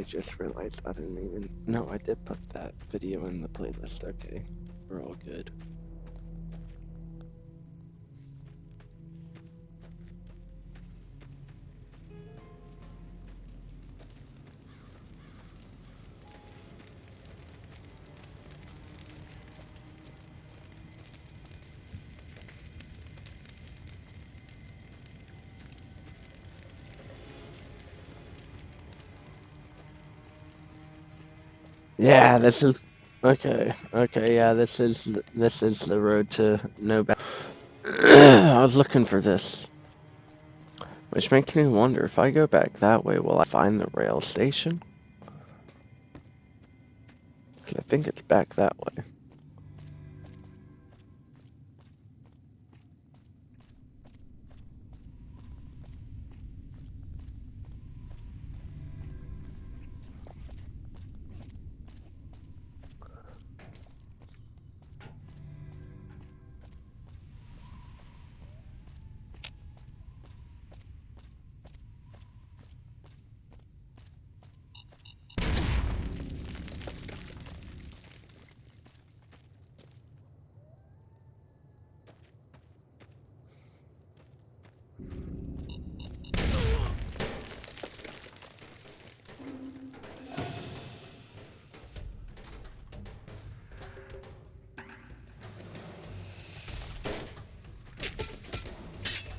I just realized I didn't even. No, I did put that video in the playlist. Okay, we're all good. Yeah, this is okay. Okay, yeah, this is the road to no back. I was looking for this, which makes me wonder if I go back that way, will I find the rail station? 'Cause I think it's back that way.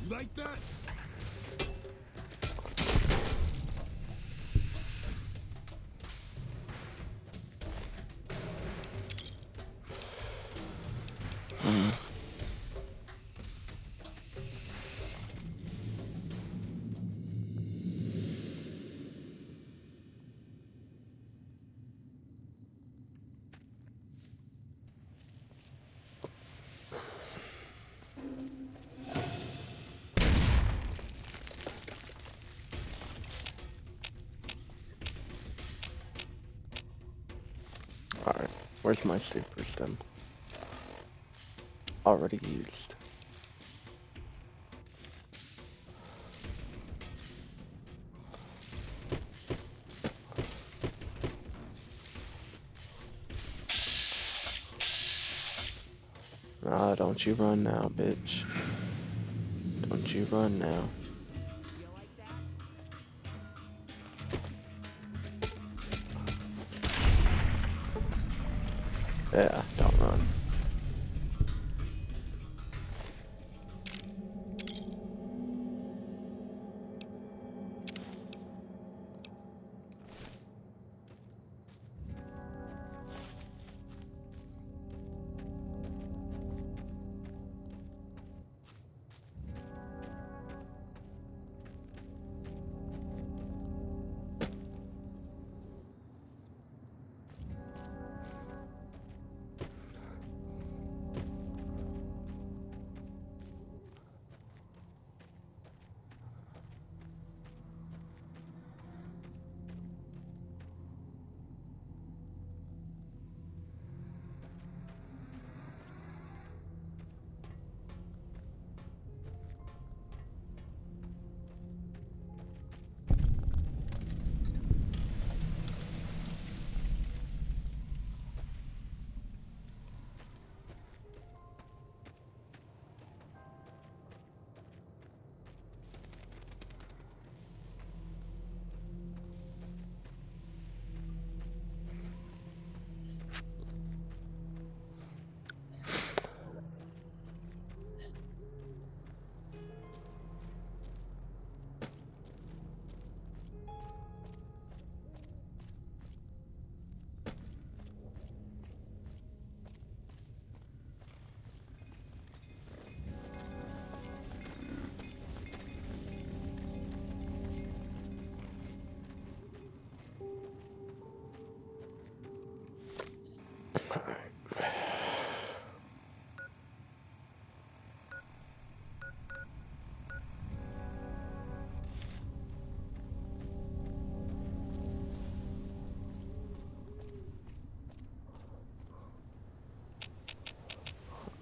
You like that? Alright, where's my super stem? Already used. Ah, don't you run now, bitch. Don't you run now. You like that? Yeah, don't run.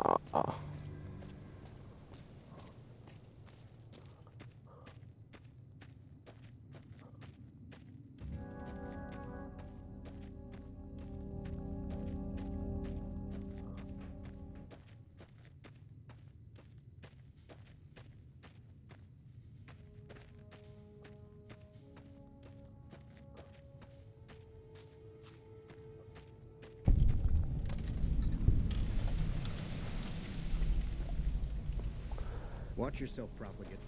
Uh-uh. Watch yourself, profligate.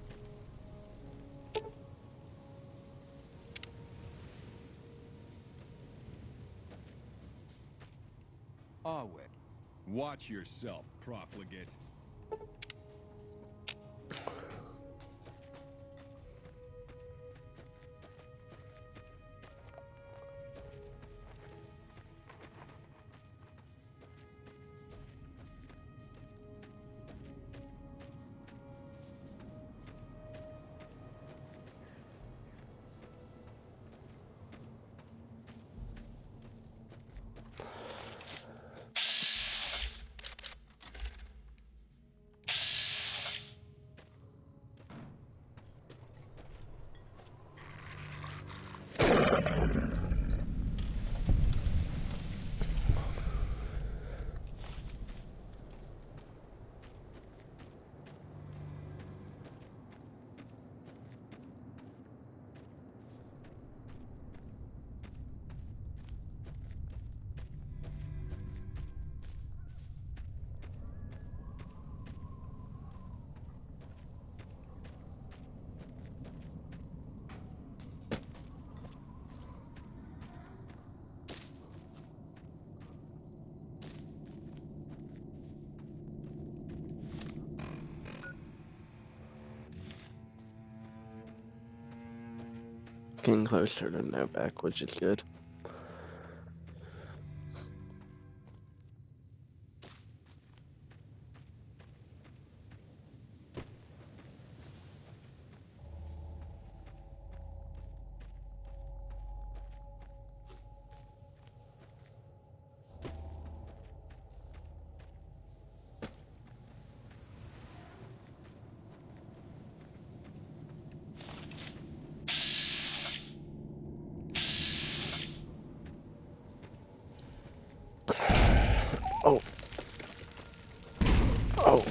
Awe. Watch yourself, profligate. Getting closer to Novak, which is good. Oh. Oh.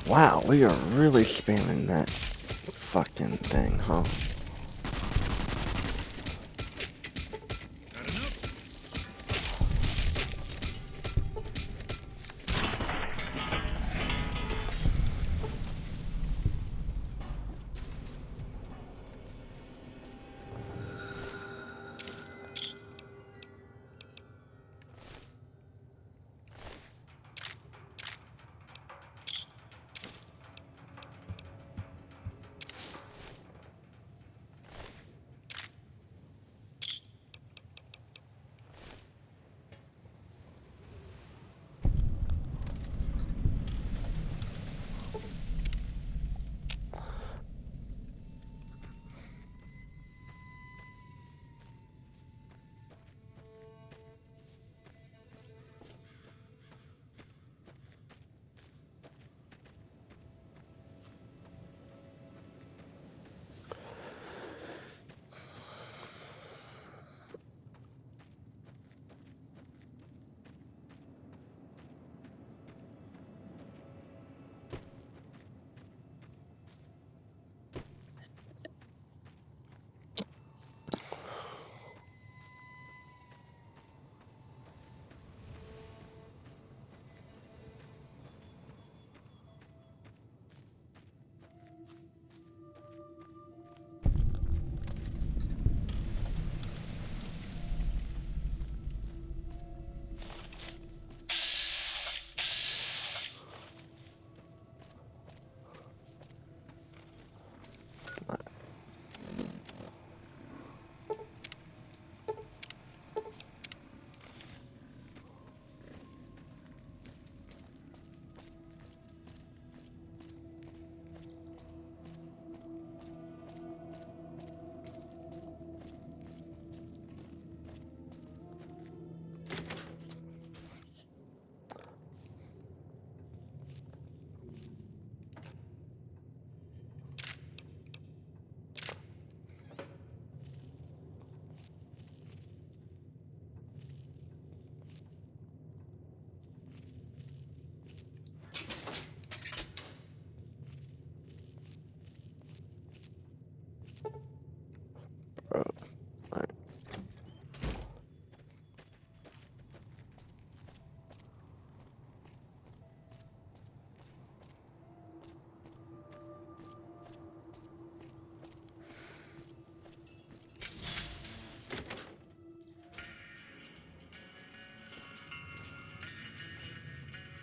Wow, we are really spamming that fucking thing, huh? That enough?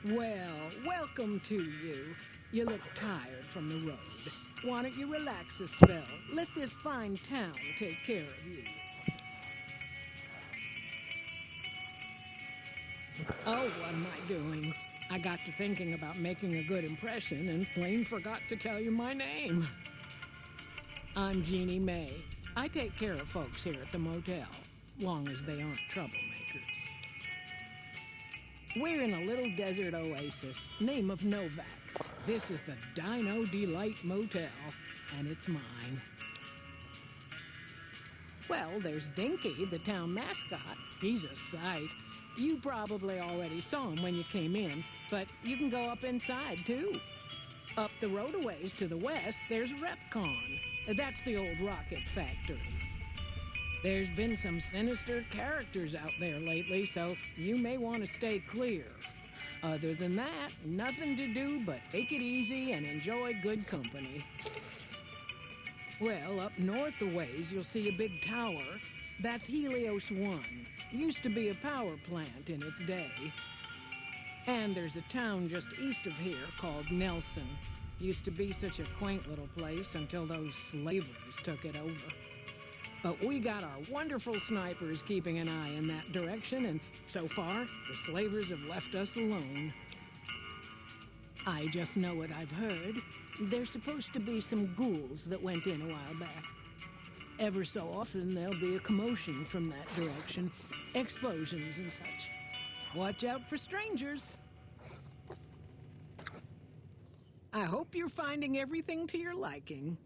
Well, welcome to you. You look tired from the road. Why don't you relax a spell? Let this fine town take care of you. Oh, what am I doing? I got to thinking about making a good impression and plain forgot to tell you my name. I'm Jeannie May. I take care of folks here at the motel, long as they aren't troublemakers. We're in a little desert oasis, name of Novak. This is the Dino Delight Motel, and it's mine. Well, there's Dinky, the town mascot. He's a sight. You probably already saw him when you came in, but you can go up inside, too. Up the road a ways to the west, there's Repcon. That's the old rocket factory. There's been some sinister characters out there lately, so you may want to stay clear. Other than that, nothing to do but take it easy and enjoy good company. Well, up north a ways, you'll see a big tower. That's Helios 1. Used to be a power plant in its day. And there's a town just east of here called Nelson. Used to be such a quaint little place until those slavers took it over. But we got our wonderful snipers keeping an eye in that direction, and so far, the slavers have left us alone. I just know what I've heard. There's supposed to be some ghouls that went in a while back. Ever so often, there'll be a commotion from that direction. Explosions and such. Watch out for strangers. I hope you're finding everything to your liking.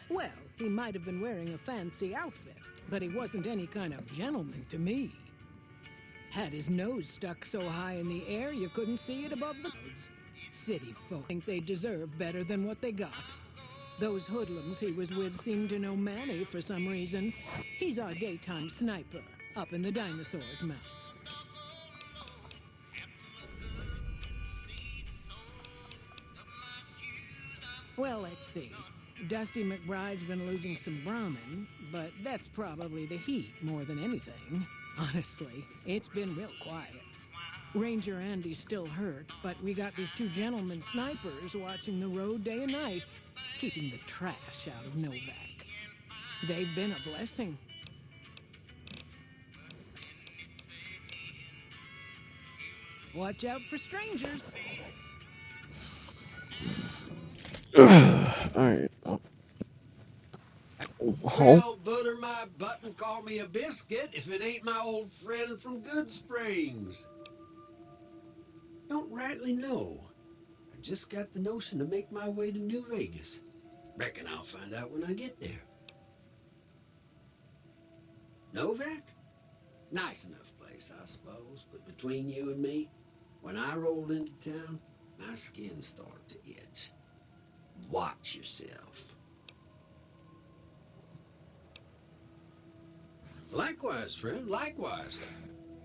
Well, he might have been wearing a fancy outfit, but he wasn't any kind of gentleman to me. Had his nose stuck so high in the air you couldn't see it above the clouds. City folk think they deserve better than what they got. Those hoodlums he was with seem to know Manny for some reason. He's our daytime sniper, up in the dinosaur's mouth. Well, let's see. Dusty McBride's been losing some Brahmin, but that's probably the heat more than anything. Honestly, it's been real quiet. Ranger Andy's still hurt, but we got these two gentlemen snipers watching the road day and night, keeping the trash out of Novak. They've been a blessing. Watch out for strangers. Alright. Well, butter my butt and call me a biscuit if it ain't my old friend from Good Springs. Don't rightly know. I just got the notion to make my way to New Vegas. Reckon I'll find out when I get there. Novak? Nice enough place, I suppose, but between you and me, when I rolled into town, my skin started to itch. Watch yourself. Likewise, friend, likewise.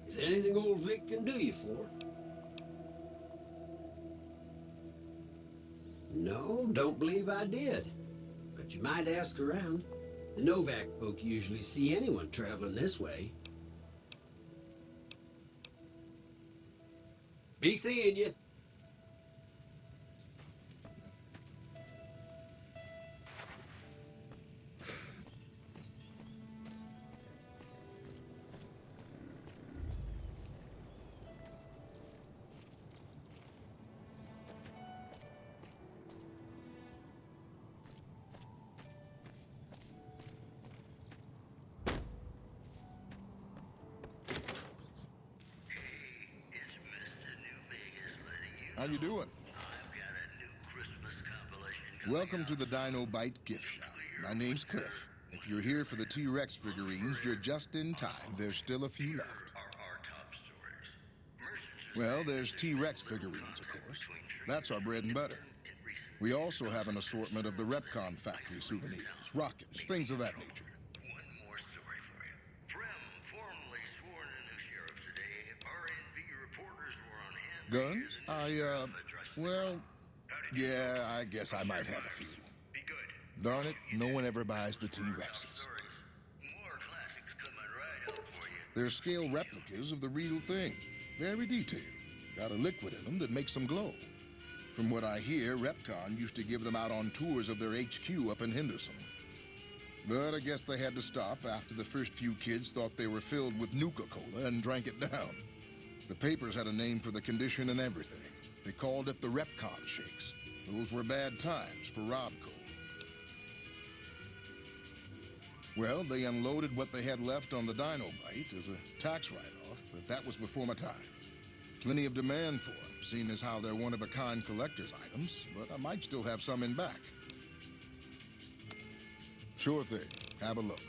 Is there anything old Vic can do you for? No, don't believe I did. But you might ask around. The Novak folk usually see anyone traveling this way. Be seeing you. How you doing? Welcome to the Dino Bite gift shop. My name's Cliff. If you're here for the T-Rex figurines, you're just in time. There's still a few left. Well, there's T-Rex figurines, of course. That's our bread and butter. We also have an assortment of the Repcon factory souvenirs, rockets, things of that nature. Guns? Well, yeah, I guess I might have a few. Darn it, no one ever buys the T-Rexes. They're scale replicas of the real thing. Very detailed. Got a liquid in them that makes them glow. From what I hear, Repcon used to give them out on tours of their HQ up in Henderson. But I guess they had to stop after the first few kids thought they were filled with Nuka-Cola and drank it down. The papers had a name for the condition and everything. They called it the Repcon Shakes. Those were bad times for Robco. Well, they unloaded what they had left on the Dinobite as a tax write-off, but that was before my time. Plenty of demand for them, seeing as how they're one-of-a-kind collector's items, but I might still have some in back. Sure thing. Have a look.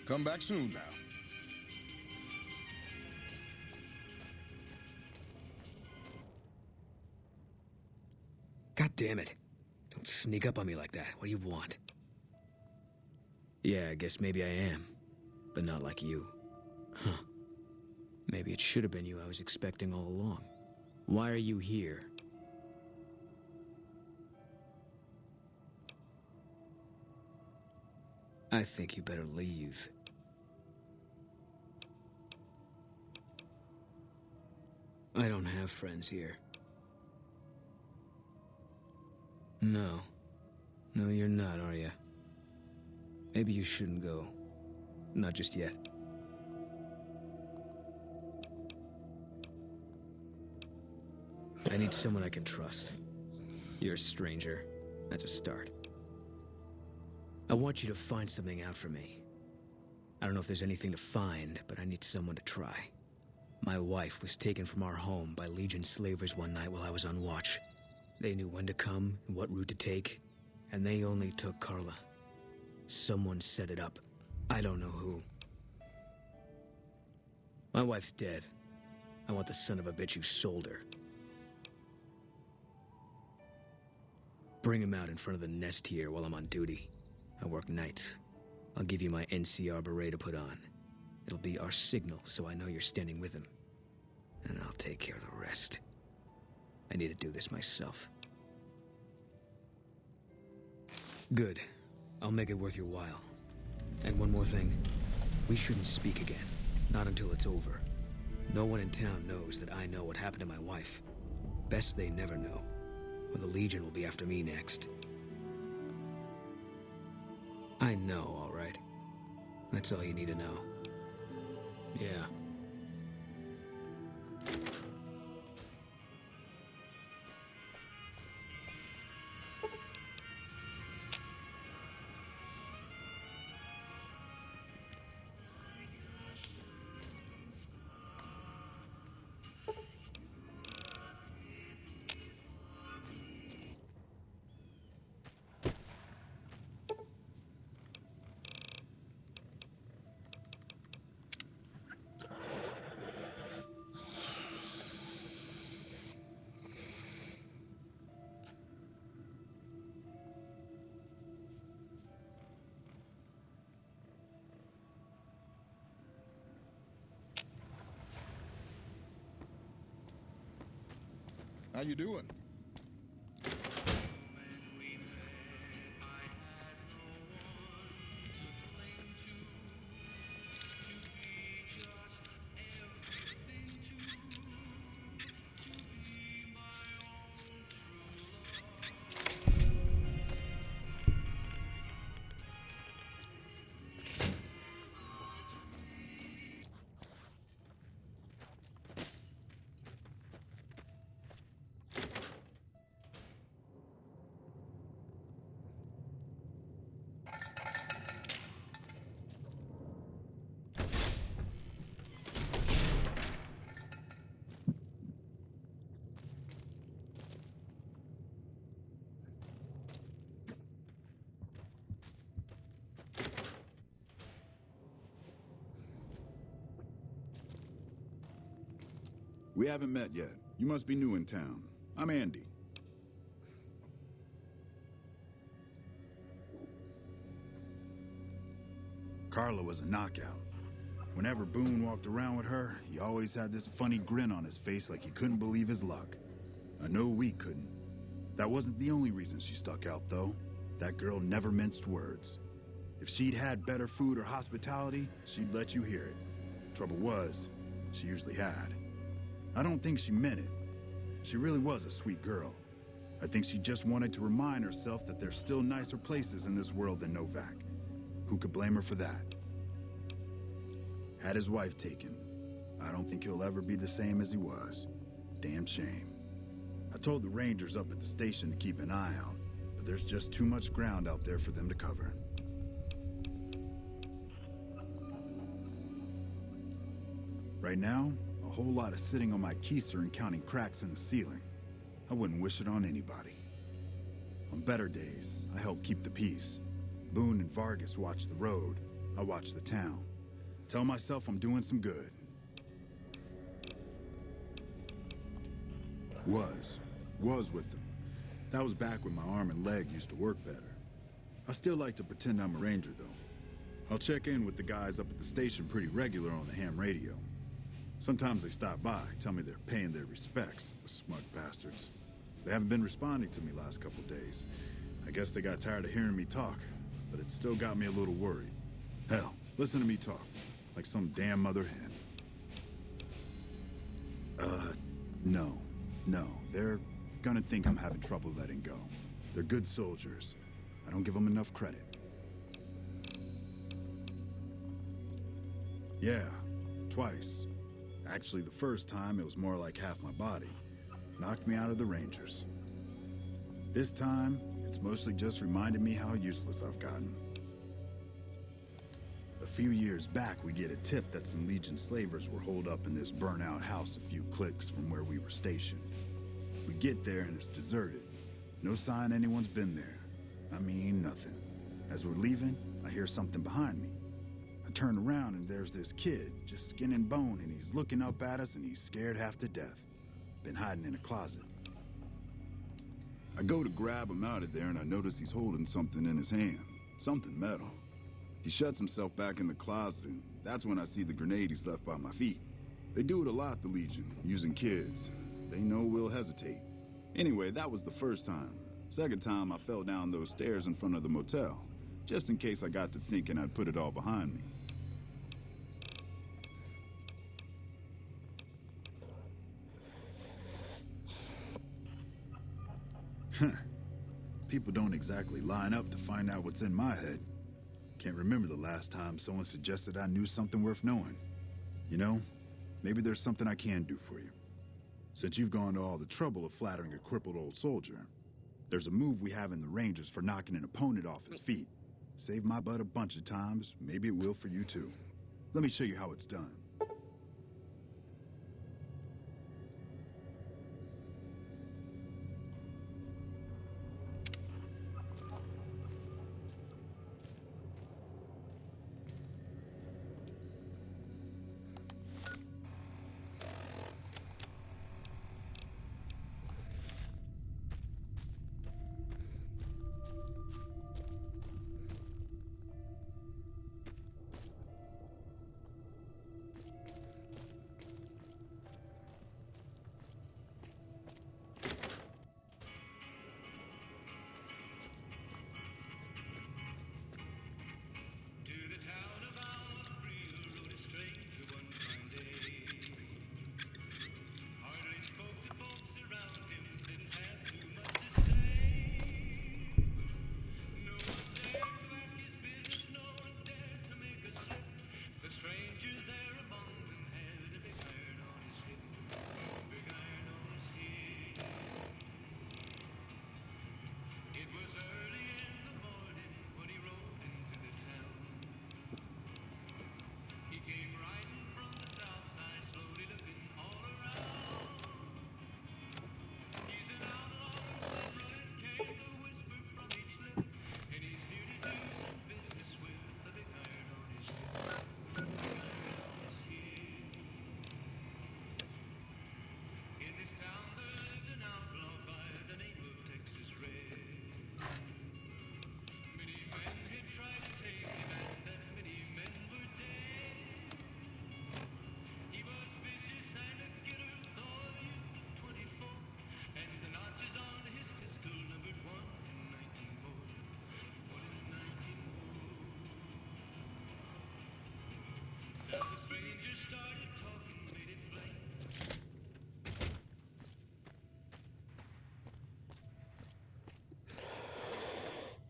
Come back soon now. God damn it. Don't sneak up on me like that. What do you want? Yeah, I guess maybe I am. But not like you. Huh. Maybe it should have been you I was expecting all along. Why are you here? I think you better leave. I don't have friends here. No. No, you're not, are you? Maybe you shouldn't go. Not just yet. I need someone I can trust. You're a stranger. That's a start. I want you to find something out for me. I don't know if there's anything to find, but I need someone to try. My wife was taken from our home by Legion slavers one night while I was on watch. They knew when to come and what route to take, and they only took Carla. Someone set it up. I don't know who. My wife's dead. I want the son of a bitch who sold her. Bring him out in front of the nest here while I'm on duty. I work nights. I'll give you my NCR beret to put on. It'll be our signal so I know you're standing with him. And I'll take care of the rest. I need to do this myself. Good. I'll make it worth your while. And one more thing. We shouldn't speak again. Not until it's over. No one in town knows that I know what happened to my wife. Best they never know. Or the Legion will be after me next. I know, all right. That's all you need to know. Yeah. How you doing? We haven't met yet. You must be new in town. I'm Andy. Carla was a knockout. Whenever Boone walked around with her, he always had this funny grin on his face like he couldn't believe his luck. I know we couldn't. That wasn't the only reason she stuck out, though. That girl never minced words. If she'd had better food or hospitality, she'd let you hear it. Trouble was, she usually had. I don't think she meant it. She really was a sweet girl. I think she just wanted to remind herself that there's still nicer places in this world than Novak. Who could blame her for that? Had his wife taken. I don't think he'll ever be the same as he was. Damn shame. I told the Rangers up at the station to keep an eye out, but there's just too much ground out there for them to cover. Right now, a whole lot of sitting on my keister and counting cracks in the ceiling. I wouldn't wish it on anybody. On better days, I help keep the peace. Boone and Vargas watch the road. I watch the town. Tell myself I'm doing some good. Was with them. That was back when my arm and leg used to work better. I still like to pretend I'm a ranger, though. I'll check in with the guys up at the station pretty regular on the ham radio. Sometimes they stop by, tell me they're paying their respects, the smug bastards. They haven't been responding to me last couple days. I guess they got tired of hearing me talk, but it still got me a little worried. Hell, listen to me talk, like some damn mother hen. No, they're gonna think I'm having trouble letting go. They're good soldiers. I don't give them enough credit. Yeah, twice. Actually, the first time, it was more like half my body. Knocked me out of the Rangers. This time, it's mostly just reminded me how useless I've gotten. A few years back, we get a tip that some Legion slavers were holed up in this burnt-out house a few clicks from where we were stationed. We get there and it's deserted. No sign anyone's been there. I mean, nothing. As we're leaving, I hear something behind me. I turn around and there's this kid, just skin and bone, and he's looking up at us and he's scared half to death. Been hiding in a closet. I go to grab him out of there and I notice he's holding something in his hand. Something metal. He shuts himself back in the closet and that's when I see the grenade he's left by my feet. They do it a lot, the Legion, using kids. They know we'll hesitate. Anyway, that was the first time. Second time, I fell down those stairs in front of the motel, just in case I got to thinking I'd put it all behind me. People don't exactly line up to find out what's in my head. Can't remember the last time someone suggested I knew something worth knowing. You know, maybe there's something I can do for you. Since you've gone to all the trouble of flattering a crippled old soldier, there's a move we have in the Rangers for knocking an opponent off his feet. Saved my butt a bunch of times, maybe it will for you too. Let me show you how it's done.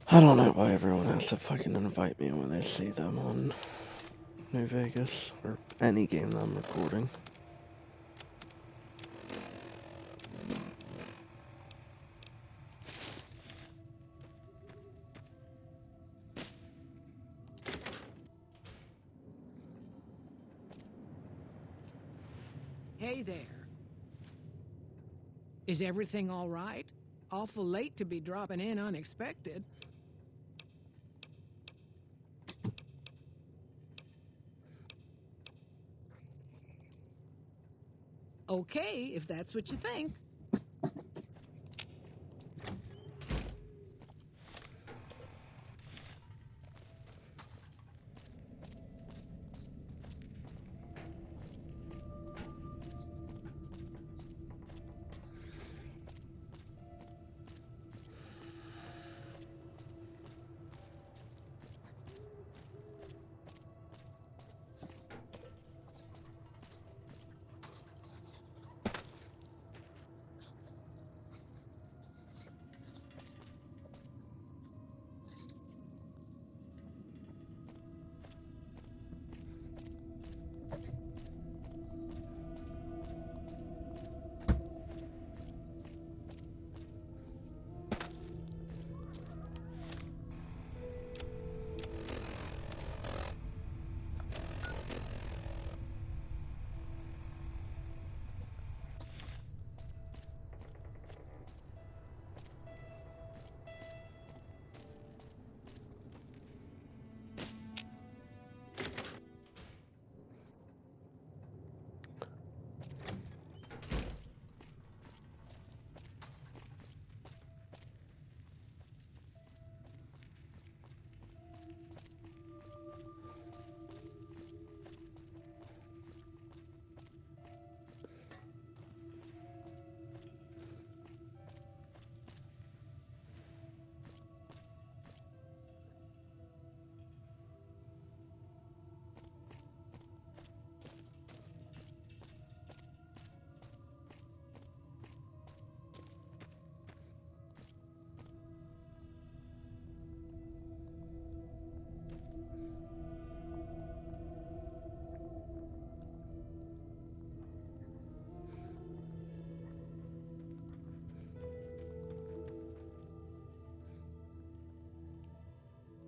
I don't know why everyone has to fucking invite me when they see them on New Vegas, or any game that I'm recording. Hey there. Is everything all right? Awful late to be dropping in unexpected. Okay, if that's what you think.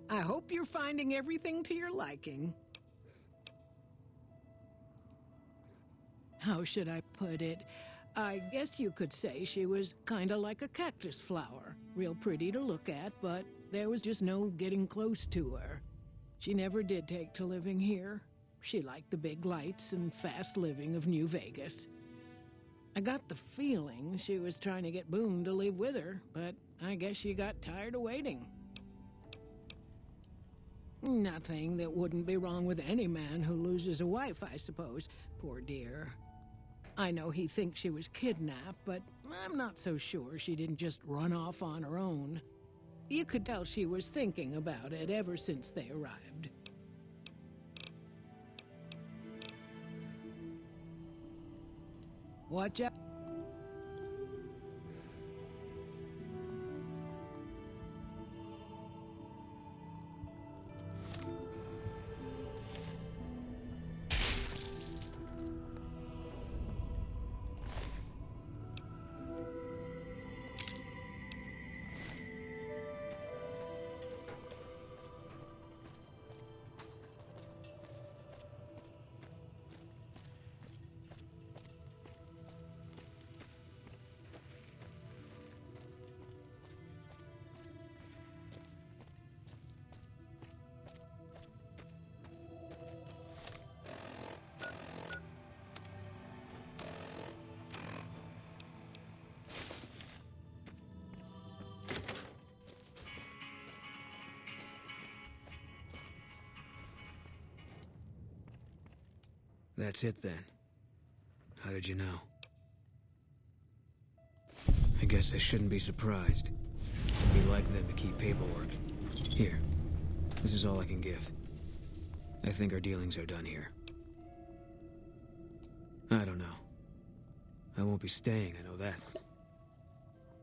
I hope you're finding everything to your liking. How should I put it? I guess you could say she was kinda like a cactus flower. Real pretty to look at, but there was just no getting close to her. She never did take to living here. She liked the big lights and fast living of New Vegas. I got the feeling she was trying to get Boone to live with her, but I guess she got tired of waiting. Nothing that wouldn't be wrong with any man who loses a wife, I suppose. Poor dear. I know he thinks she was kidnapped, but I'm not so sure she didn't just run off on her own. You could tell she was thinking about it ever since they arrived. Watch out. That's it then. How did you know? I guess I shouldn't be surprised. It'd be like them to keep paperwork. Here. This is all I can give. I think our dealings are done here. I don't know. I won't be staying, I know that.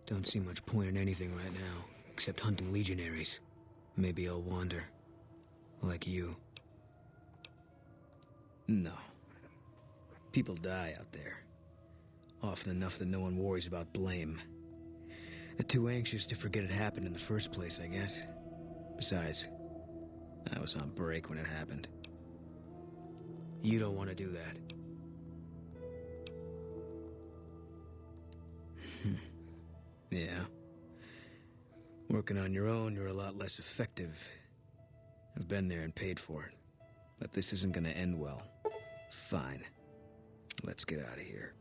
Don't see much point in anything right now. except hunting legionaries. Maybe I'll wander. Like you. No. People die out there. Often enough that no one worries about blame. They're too anxious to forget it happened in the first place, I guess. Besides, I was on break when it happened. You don't want to do that. Yeah. Working on your own, you're a lot less effective. I've been there and paid for it. But this isn't gonna end well. Fine. Let's get out of here.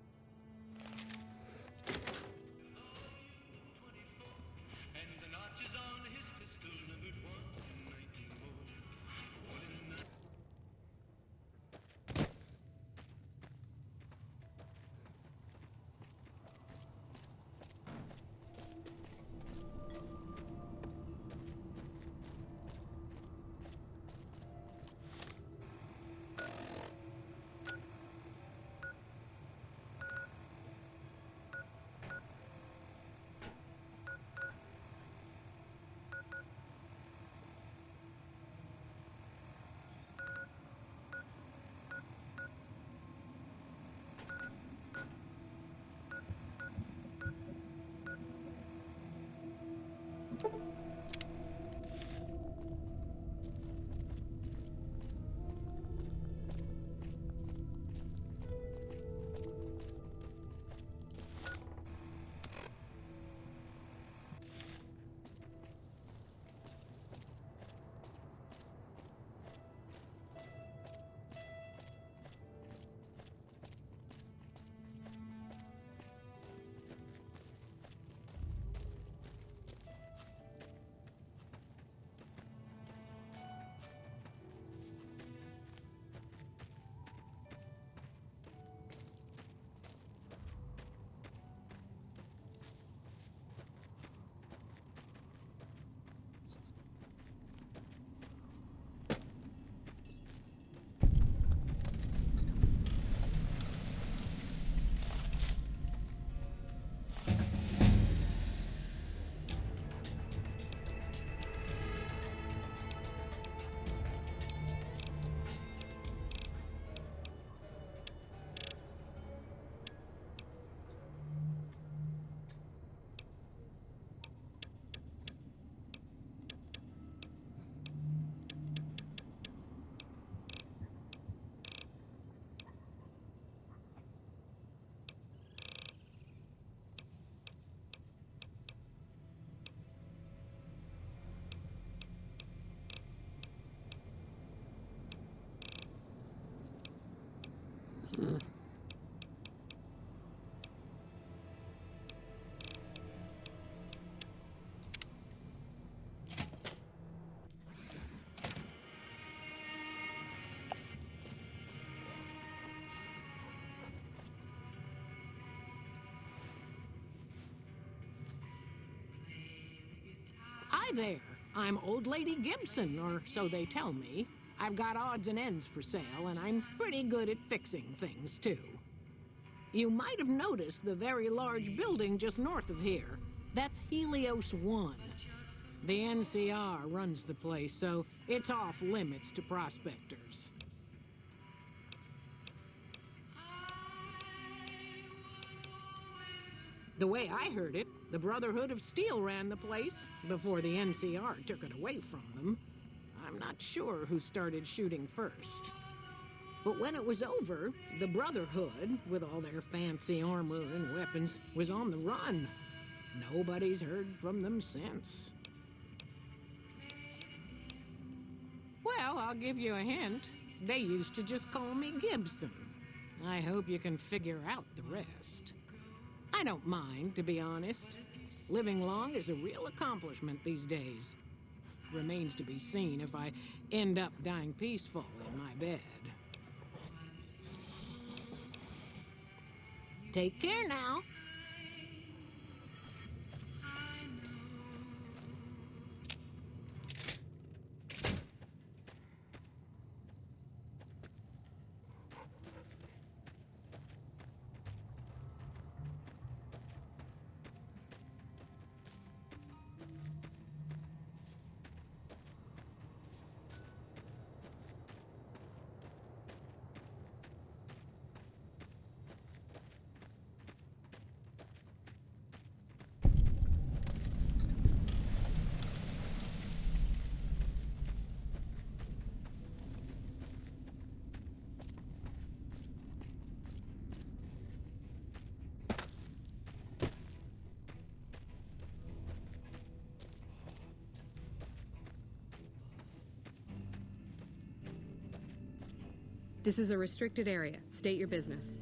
Hi there. I'm Old Lady Gibson, or so they tell me. I've got odds and ends for sale, and I'm pretty good at fixing things, too. You might have noticed the very large building just north of here. That's Helios 1. The NCR runs the place, so it's off limits to prospectors. The way I heard it, the Brotherhood of Steel ran the place before the NCR took it away from them. I'm not sure who started shooting first. But when it was over, the Brotherhood, with all their fancy armor and weapons, was on the run. Nobody's heard from them since. Well, I'll give you a hint. They used to just call me Gibson. I hope you can figure out the rest. I don't mind, to be honest. Living long is a real accomplishment these days. Remains to be seen if I end up dying peaceful in my bed. Take care now. This is a restricted area. State your business.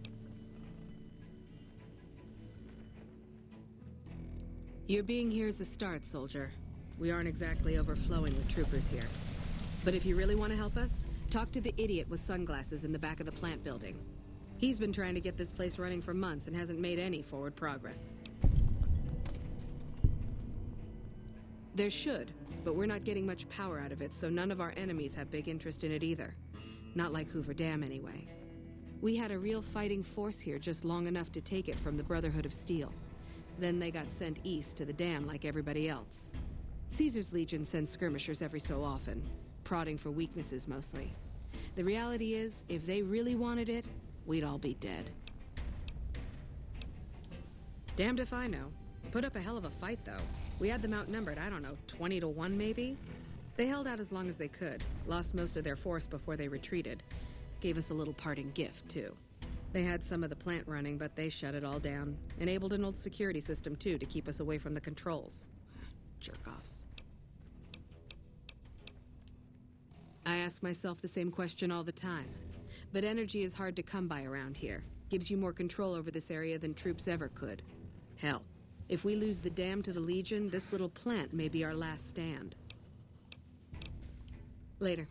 Your being here is a start, soldier. We aren't exactly overflowing with troopers here. But if you really want to help us, talk to the idiot with sunglasses in the back of the plant building. He's been trying to get this place running for months and hasn't made any forward progress. There should, but we're not getting much power out of it, so none of our enemies have big interest in it either. Not like Hoover Dam, anyway. We had a real fighting force here just long enough to take it from the Brotherhood of Steel. Then they got sent east to the dam like everybody else. Caesar's Legion sends skirmishers every so often, prodding for weaknesses mostly. The reality is, if they really wanted it, we'd all be dead. Damned if I know. Put up a hell of a fight, though. We had them outnumbered, I don't know, 20 to 1 maybe? They held out as long as they could, lost most of their force before they retreated. Gave us a little parting gift, too. They had some of the plant running, but they shut it all down. Enabled an old security system, too, to keep us away from the controls. Jerk-offs. I ask myself the same question all the time. But energy is hard to come by around here. Gives you more control over this area than troops ever could. Hell, if we lose the dam to the Legion, this little plant may be our last stand. Later.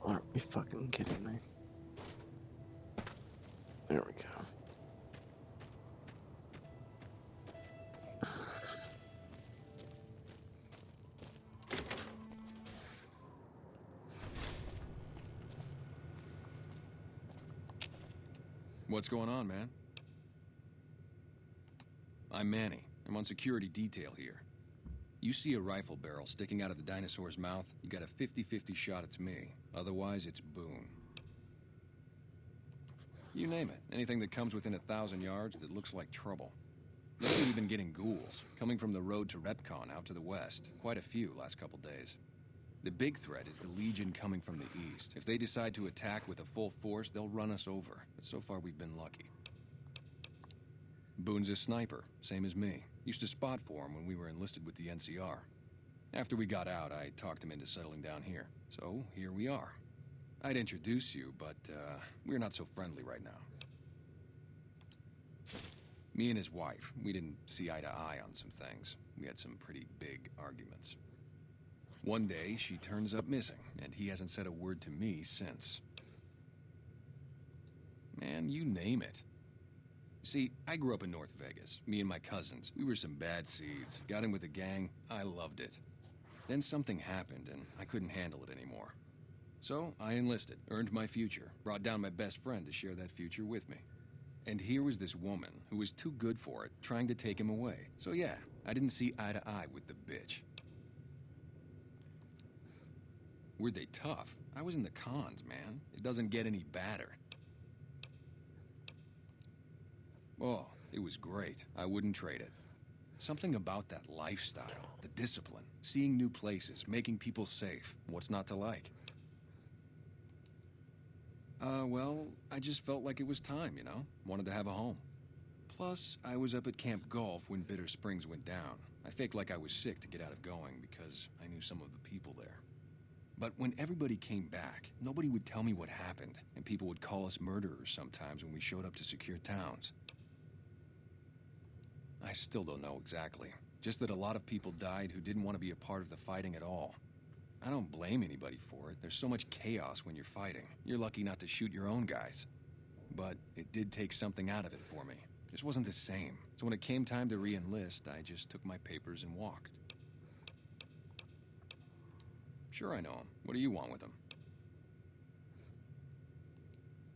Aren't you fucking kidding me? There we go. What's going on, man? I'm Manny. I'm on security detail here. You see a rifle barrel sticking out of the dinosaur's mouth, you got a 50-50 shot it's me. Otherwise, it's Boone. You name it. Anything that comes within 1,000 yards that looks like trouble. Lately, we've been getting ghouls, coming from the road to Repcon out to the west. Quite a few last couple days. The big threat is the Legion coming from the east. If they decide to attack with a full force, they'll run us over. But so far, we've been lucky. Boone's a sniper, same as me. Used to spot for him when we were enlisted with the NCR. After we got out, I talked him into settling down here. So, here we are. I'd introduce you, but we're not so friendly right now. Me and his wife, we didn't see eye to eye on some things. We had some pretty big arguments. One day, she turns up missing, and he hasn't said a word to me since. Man, you name it. See, I grew up in North Vegas. Me and my cousins, we were some bad seeds. Got in with a gang, I loved it. Then something happened, and I couldn't handle it anymore. So, I enlisted, earned my future, brought down my best friend to share that future with me. And here was this woman who was too good for it, trying to take him away. So yeah, I didn't see eye to eye with the bitch. Were they tough? I was in the cons, man. It doesn't get any badder. Oh, it was great. I wouldn't trade it. Something about that lifestyle, the discipline, seeing new places, making people safe. What's not to like? Well, I just felt like it was time, you know? Wanted to have a home. Plus, I was up at Camp Golf when Bitter Springs went down. I faked like I was sick to get out of going because I knew some of the people there. But when everybody came back, nobody would tell me what happened, and people would call us murderers sometimes when we showed up to secure towns. I still don't know exactly. Just that a lot of people died who didn't want to be a part of the fighting at all. I don't blame anybody for it. There's so much chaos when you're fighting. You're lucky not to shoot your own guys. But it did take something out of it for me. Just wasn't the same. So when it came time to re-enlist, I just took my papers and walked. Sure, I know him. What do you want with him?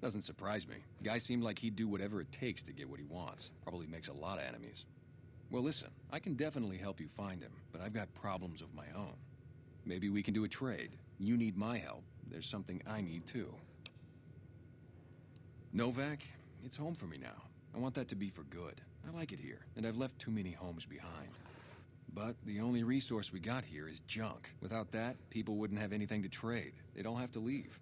Doesn't surprise me. Guy seemed like he'd do whatever it takes to get what he wants. Probably makes a lot of enemies. Well, listen, I can definitely help you find him, but I've got problems of my own. Maybe we can do a trade. You need my help. There's something I need too. Novak, it's home for me now. I want that to be for good. I like it here, and I've left too many homes behind. But the only resource we got here is junk. Without that, people wouldn't have anything to trade. They'd all have to leave.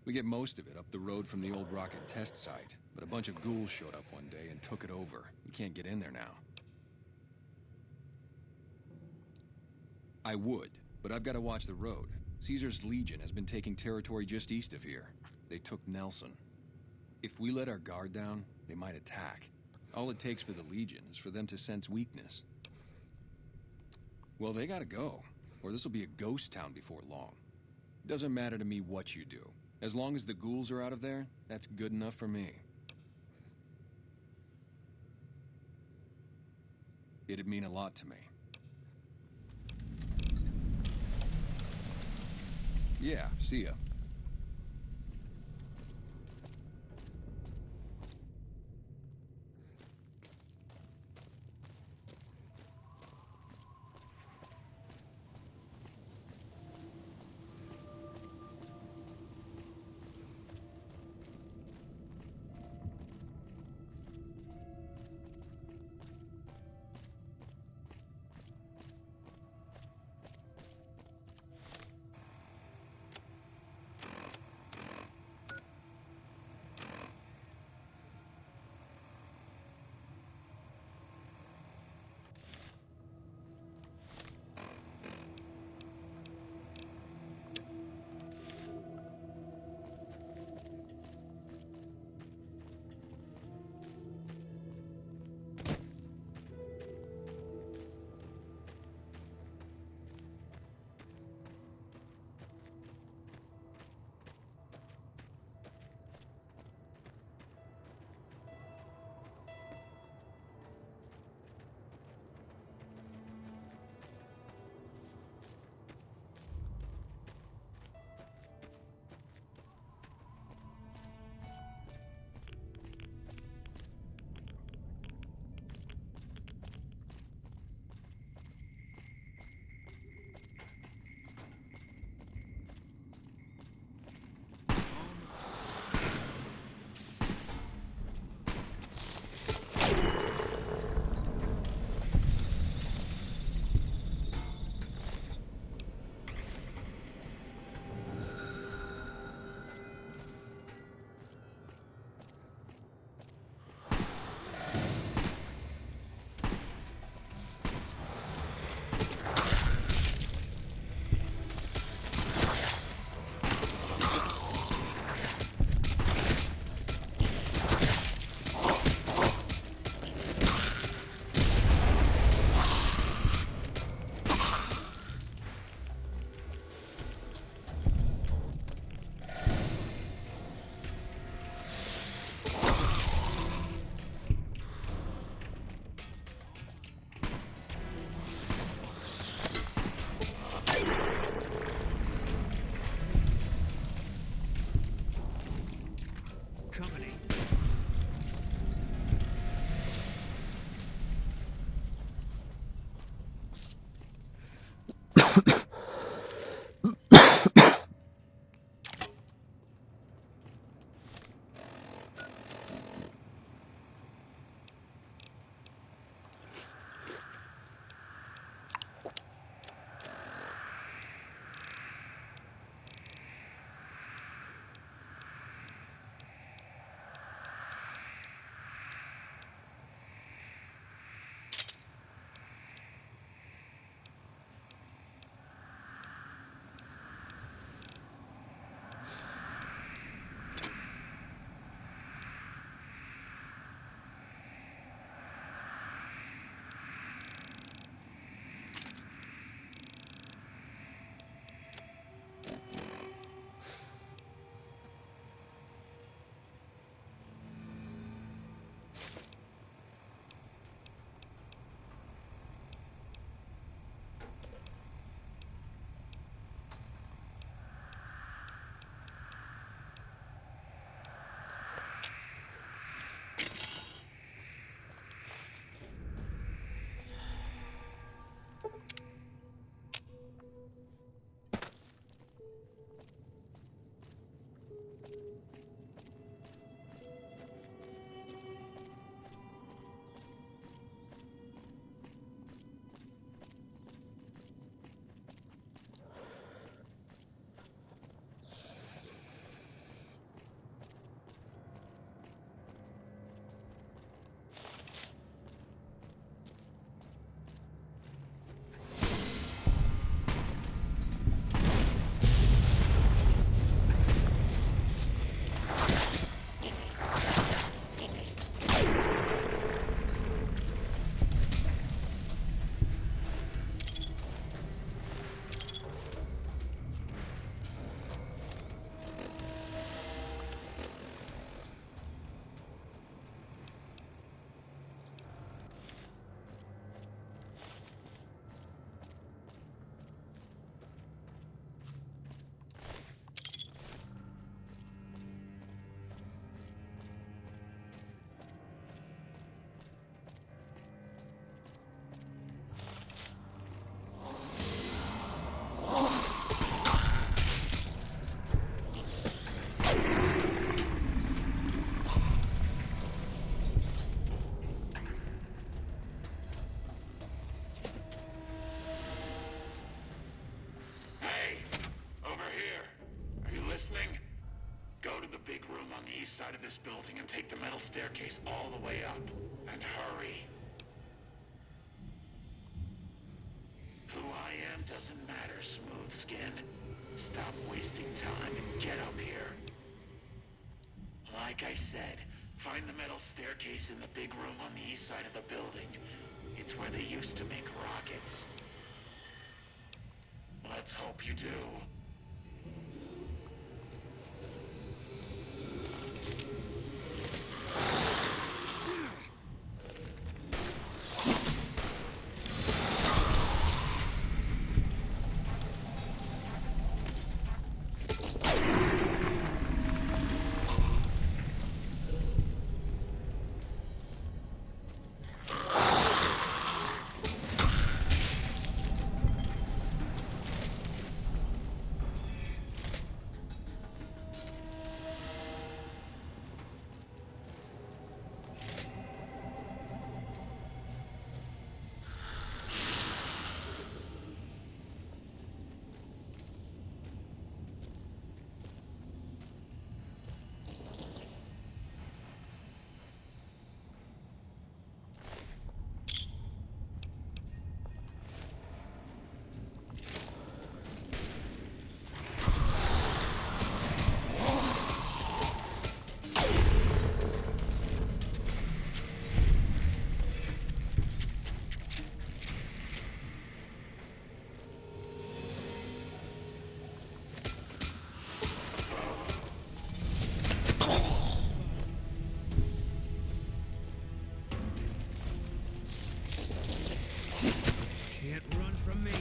We get most of it up the road from the old rocket test site, but a bunch of ghouls showed up one day and took it over. You can't get in there now. I would, but I've got to watch the road. Caesar's Legion has been taking territory just east of here. They took Nelson. If we let our guard down, they might attack. All it takes for the Legion is for them to sense weakness. Well, they gotta go, or this will be a ghost town before long. Doesn't matter to me what you do. As long as the ghouls are out of there, that's good enough for me. It'd mean a lot to me. Yeah, see ya. and take the metal staircase all the way up. And hurry. Who I am doesn't matter, Smooth Skin. Stop wasting time and get up here. Like I said, find the metal staircase in the big room on the east side of the building. It's where they used to make rockets. Let's hope you do. Can't run from me.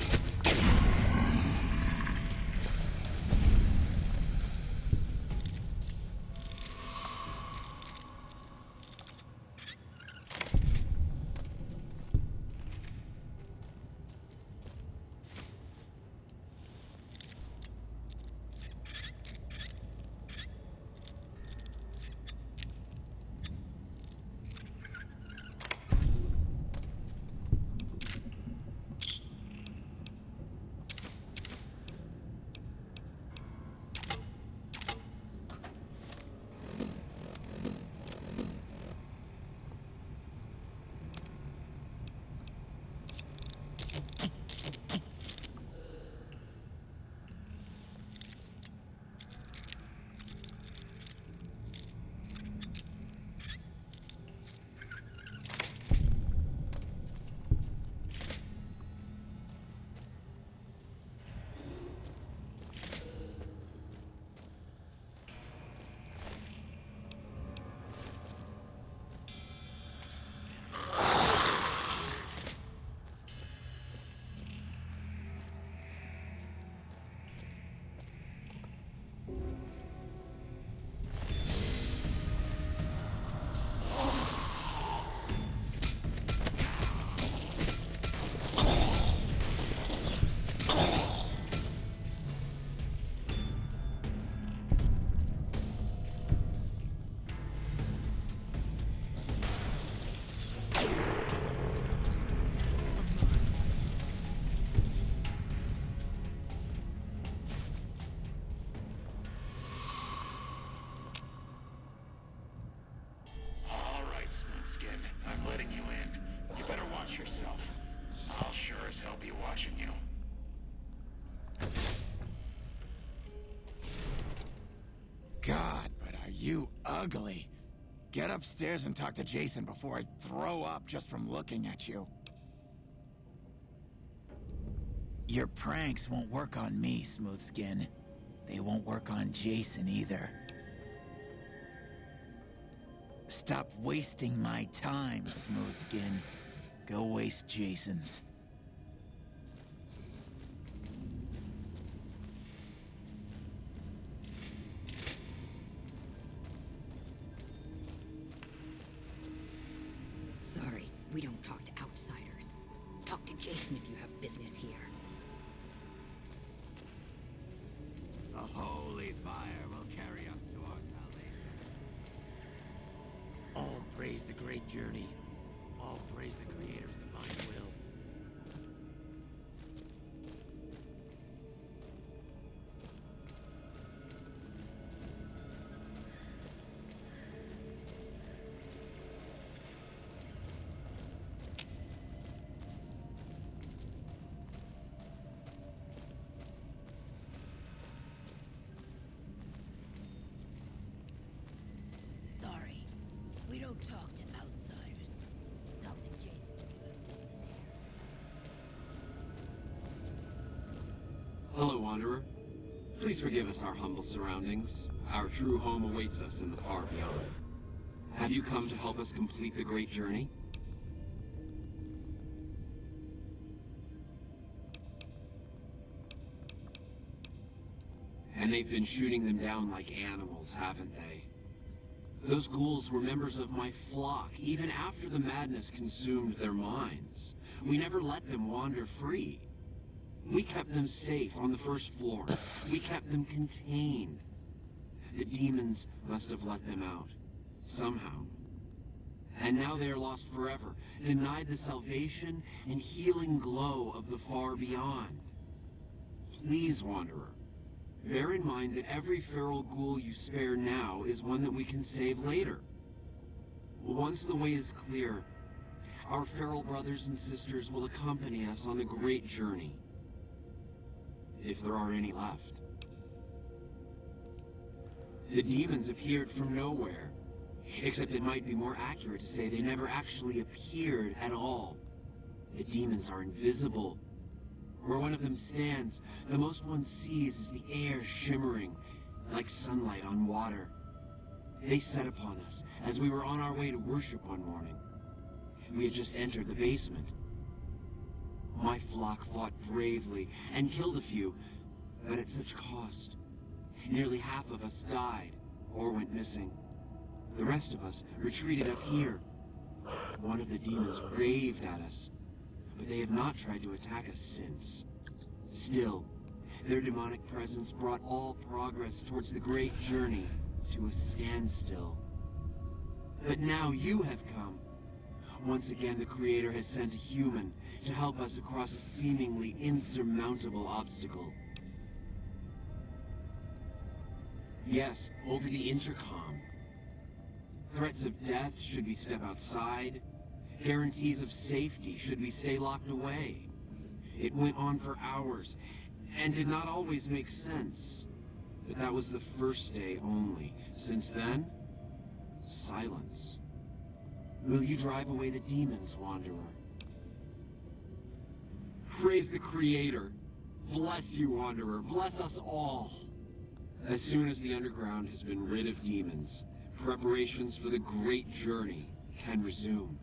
All right, Smooth Skin. I'm letting you in. You better watch yourself. I'll sure as hell be watching you. God, but are you ugly. Get upstairs and talk to Jason before I throw up just from looking at you. Your pranks won't work on me, Smooth Skin. They won't work on Jason either. Stop wasting my time, Smooth Skin. Go waste Jason's. Sorry, we don't talk to outsiders. Talk to Jason if you have business here. A holy fire will carry us to our salvation. All praise the great journey. All praise the Creator's divine will. Hello, Wanderer. Please forgive us our humble surroundings. Our true home awaits us in the far beyond. Have you come to help us complete the great journey? And they've been shooting them down like animals, haven't they? Those ghouls were members of my flock, even after the madness consumed their minds. We never let them wander free. We kept them safe on the first floor. We kept them contained. The demons must have let them out, somehow. And now they are lost forever, denied the salvation and healing glow of the far beyond. Please, Wanderer, bear in mind that every feral ghoul you spare now is one that we can save later. Once the way is clear, our feral brothers and sisters will accompany us on the great journey. If there are any left. The demons appeared from nowhere, except it might be more accurate to say they never actually appeared at all. The demons are invisible. Where one of them stands, the most one sees is the air shimmering, like sunlight on water. They set upon us as we were on our way to worship one morning. We had just entered the basement. My flock fought bravely and killed a few, but at such cost. Nearly half of us died or went missing. The rest of us retreated up here. One of the demons raved at us, but they have not tried to attack us since. Still, their demonic presence brought all progress towards the great journey to a standstill. But now you have come. Once again, the Creator has sent a human to help us across a seemingly insurmountable obstacle. Yes, over the intercom. Threats of death should we step outside. Guarantees of safety should we stay locked away. It went on for hours, and did not always make sense. But that was the first day only. Since then, silence. Will you drive away the demons, Wanderer? Praise the Creator. Bless you, Wanderer. Bless us all. As soon as the underground has been rid of demons, preparations for the great journey can resume.